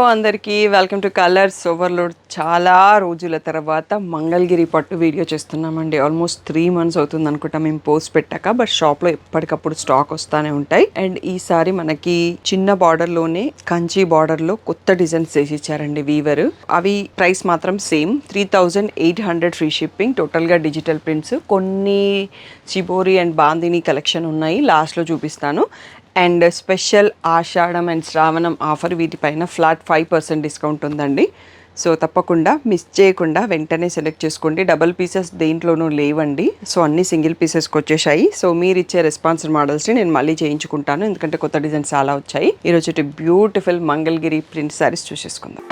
అందరికీ welcome to colours overload. చాలా రోజుల తర్వాత మంగళగిరి పట్టు వీడియో చేస్తున్నామండి. ఆల్మోస్ట్ 3 months అవుతుంది అనుకుంటా మేము పోస్ట్ పెట్టాక. బట్ షాప్లో ఎప్పటికప్పుడు స్టాక్ వస్తూనే ఉంటాయి. అండ్ ఈసారి మనకి చిన్న బార్డర్లోనే కంచి బార్డర్లో కొత్త డిజైన్స్ చేసి ఇచ్చారండి వీవర్. అవి ప్రైస్ మాత్రం సేమ్ 3800 ఫ్రీ షిప్పింగ్. టోటల్గా డిజిటల్ ప్రింట్స్. కొన్ని చిబోరి అండ్ బాందిని కలెక్షన్ ఉన్నాయి, లాస్ట్లో చూపిస్తాను. అండ్ స్పెషల్ ఆషాఢం అండ్ శ్రావణం ఆఫర్ వీటిపైన ఫ్లాట్ 5% డిస్కౌంట్ ఉందండి. సో తప్పకుండా మిస్ చేయకుండా వెంటనే సెలెక్ట్ చేసుకోండి. డబల్ పీసెస్ దేంట్లోనూ లేవండి. సో అన్ని సింగిల్ పీసెస్కి వచ్చేసాయి. సో మీరు ఇచ్చే రెస్పాన్సిబుల్ మోడల్స్ని నేను మళ్ళీ చేయించుకుంటాను, ఎందుకంటే కొత్త డిజైన్స్ చాలా వచ్చాయి. ఈరోజు బ్యూటిఫుల్ మంగళగిరి ప్రింట్ శారీస్ చూసేసుకుందాం.